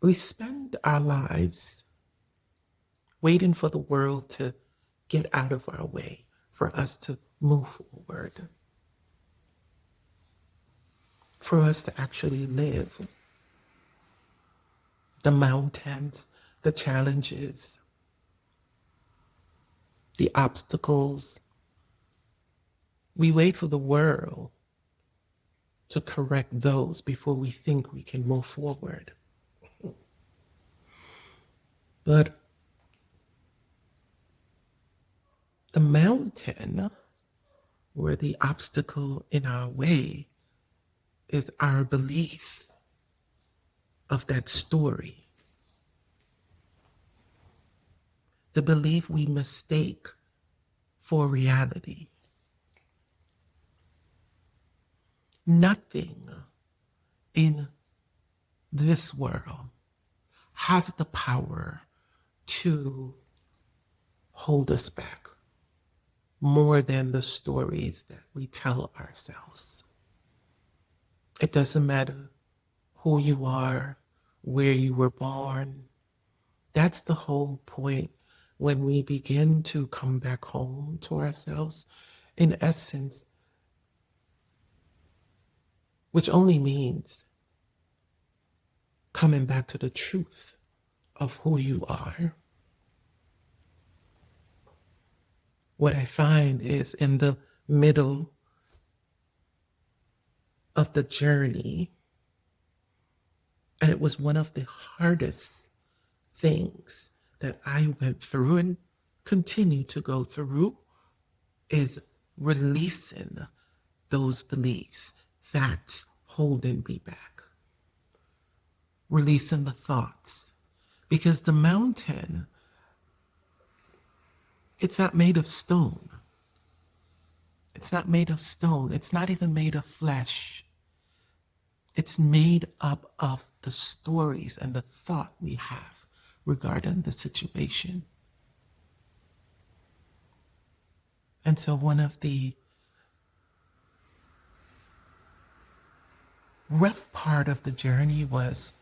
We spend our lives waiting for the world to get out of our way for us to move forward, for us to actually live the mountains, the challenges, the obstacles. We wait for the world to correct those before we think we can move forward. But the mountain, or the obstacle in our way, is our belief of that story. The belief we mistake for reality. Nothing in this world has the power to hold us back more than the stories that we tell ourselves. It doesn't matter who you are, where you were born. That's the whole point when we begin to come back home to ourselves. In essence, which only means coming back to the truth of who you are. What I find is in the middle of the journey, and it was one of the hardest things that I went through and continue to go through, is releasing those beliefs that's holding me back. Releasing the thoughts. Because the mountain, it's not made of stone. It's not made of stone. It's not even made of flesh. It's made up of the stories and the thought we have regarding the situation. And so one of the rough part of the journey was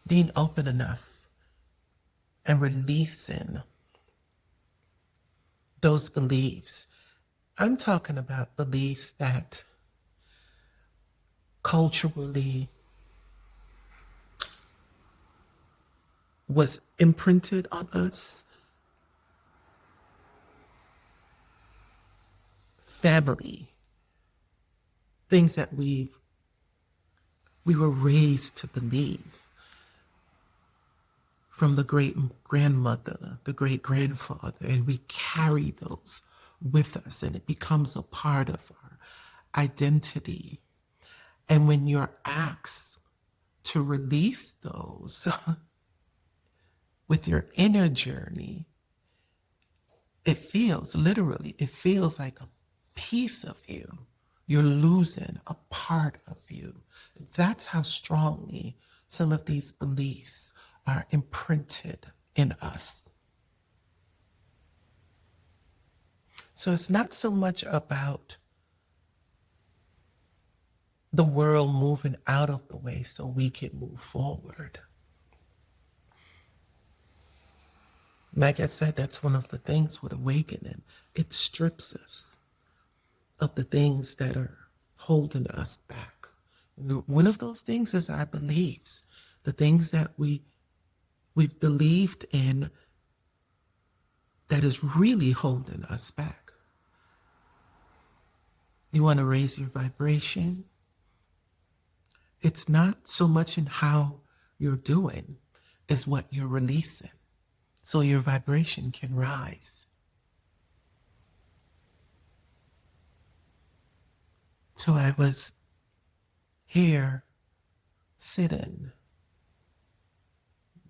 being open enough and releasing those beliefs. I'm talking about beliefs that culturally was imprinted on us. Family, things that we were raised to believe from the great grandmother, the great grandfather, and we carry those with us, and it becomes a part of our identity. And when you're asked to release those with your inner journey, it feels like a piece of you. You're losing a part of you. That's how strongly some of these beliefs are imprinted in us. So it's not so much about the world moving out of the way so we can move forward. Like I said, that's one of the things with awakening. It strips us of the things that are holding us back. One of those things is our beliefs, the things that we've believed in that is really holding us back. You want to raise your vibration? It's not so much in how you're doing, as what you're releasing, so your vibration can rise. So I was here sitting,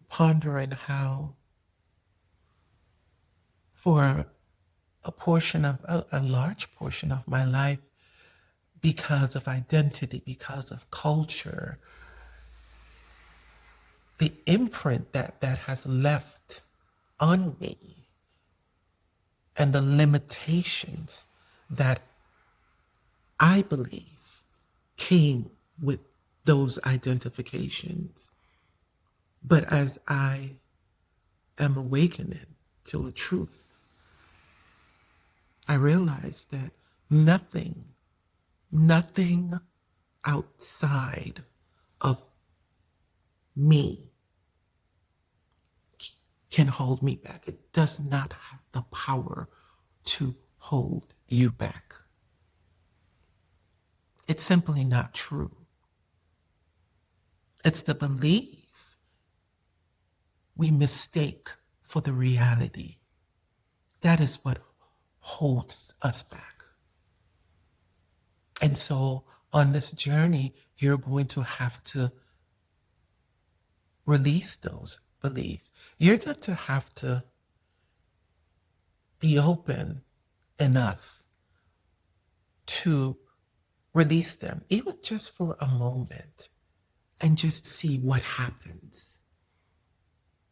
pondering how for a large portion of my life, because of identity, because of culture, the imprint that has left on me, and the limitations that I believe came with those identifications. But as I am awakening to a truth, I realize that nothing outside of me can hold me back. It does not have the power to hold you back. It's simply not true. It's the belief we mistake for the reality. That is what holds us back. And so on this journey, you're going to have to release those beliefs. You're going to have to be open enough to release them, even just for a moment, and just see what happens.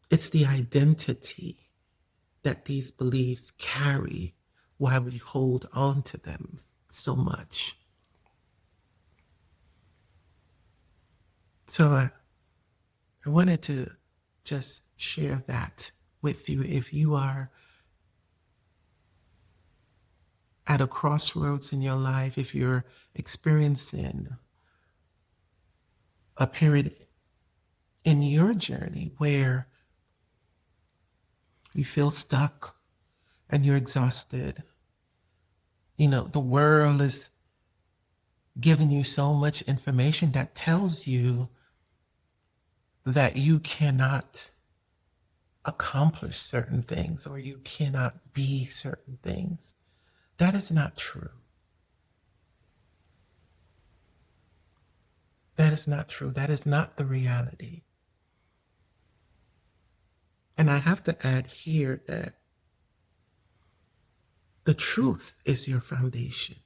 It's the identity that these beliefs carry why we hold on to them so much. So I wanted to just share that with you. If you are at a crossroads in your life, if you're experiencing a period in your journey where you feel stuck and you're exhausted, the world is giving you so much information that tells you that you cannot accomplish certain things or you cannot be certain things. That is not true. That is not true. That is not the reality. And I have to add here that the truth is your foundation.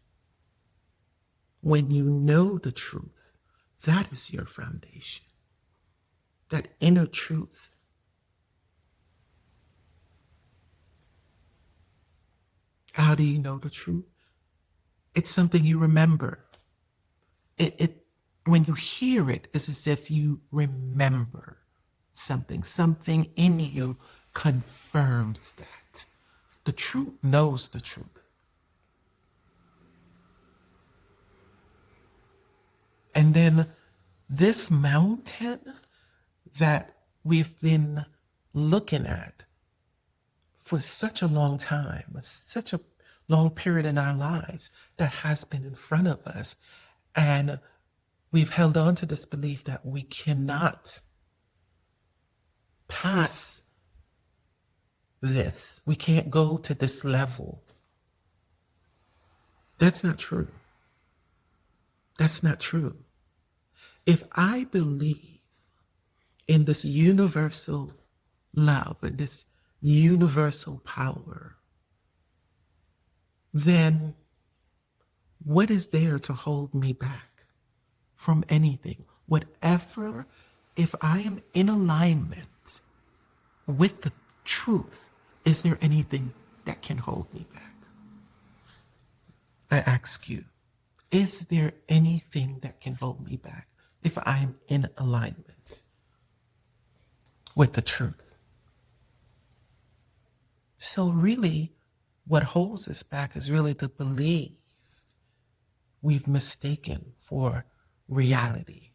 When you know the truth, that is your foundation. That inner truth. How do you know the truth? It's something you remember. When you hear it, it's as if you remember something. Something in you confirms that. The truth knows the truth. And then this mountain that we've been looking at for such a long time, such a long period in our lives that has been in front of us. And we've held on to this belief that we cannot pass this. We can't go to this level. That's not true. That's not true. If I believe in this universal love and this universal power, then what is there to hold me back from anything? Whatever, if I am in alignment with the truth, is there anything that can hold me back? I ask you, is there anything that can hold me back if I am in alignment with the truth? So really, what holds us back is really the belief we've mistaken for reality.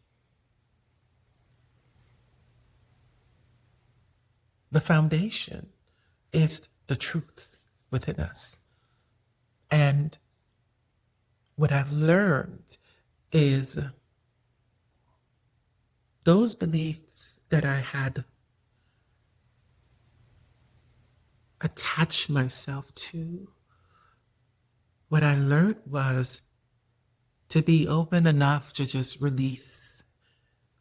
The foundation is the truth within us. And what I've learned is those beliefs that I had attached myself to, what I learned was to be open enough to just release,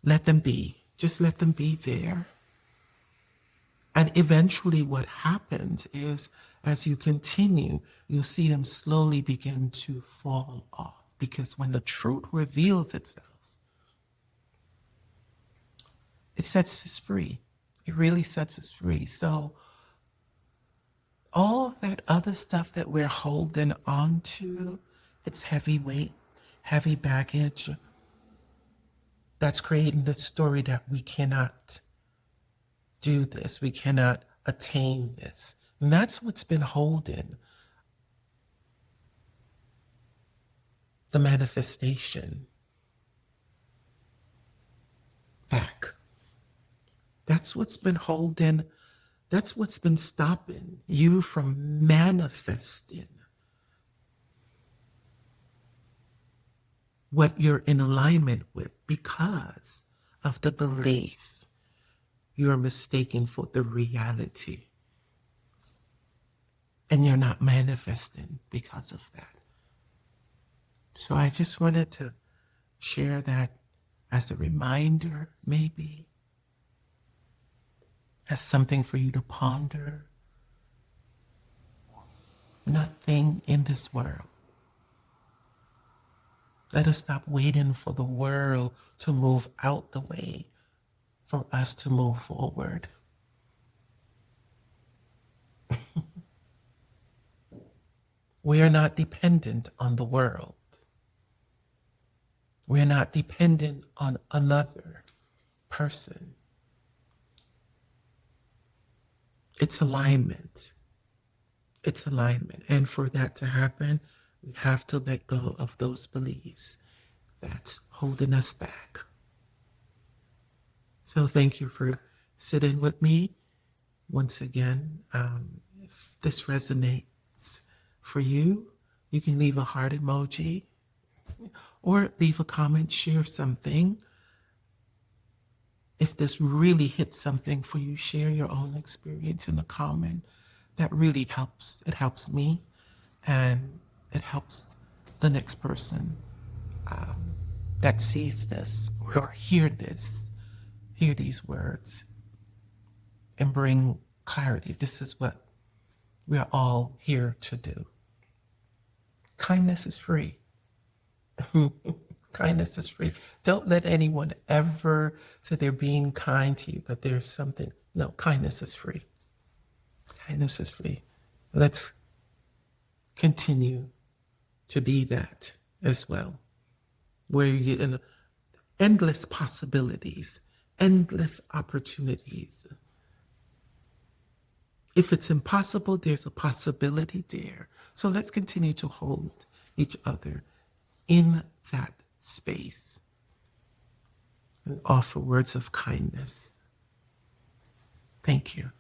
let them be, just let them be there. And eventually what happens is, as you continue, you'll see them slowly begin to fall off. Because when the truth reveals itself, it sets us free. It really sets us free. So all that other stuff that we're holding on to, it's heavy weight, heavy baggage. that's creating the story that we cannot do this, we cannot attain this. And that's what's been holding the manifestation back. That's what's been holding, that's what's been stopping you from manifesting what you're in alignment with, because of the belief you're mistaken for the reality. And you're not manifesting because of that. So I just wanted to share that as a reminder, maybe, as something for you to ponder. Nothing in this world. Let us stop waiting for the world to move out the way for us to move forward. We are not dependent on the world. We are not dependent on another person. It's alignment. It's alignment. And for that to happen, we have to let go of those beliefs that's holding us back. So thank you for sitting with me once again. If this resonates for you, you can leave a heart emoji or leave a comment, share something. If this really hits something for you, share your own experience in a comment. That really helps. It helps me, and it helps the next person that sees this or hear these words, and bring clarity. This is what we are all here to do. Kindness is free. Kindness is free. Don't let anyone ever say they're being kind to you, but there's something. No, kindness is free. Kindness is free. Let's continue to be that as well. Where you in endless possibilities, endless opportunities. If it's impossible, there's a possibility there. So let's continue to hold each other in that space and offer words of kindness. Thank you.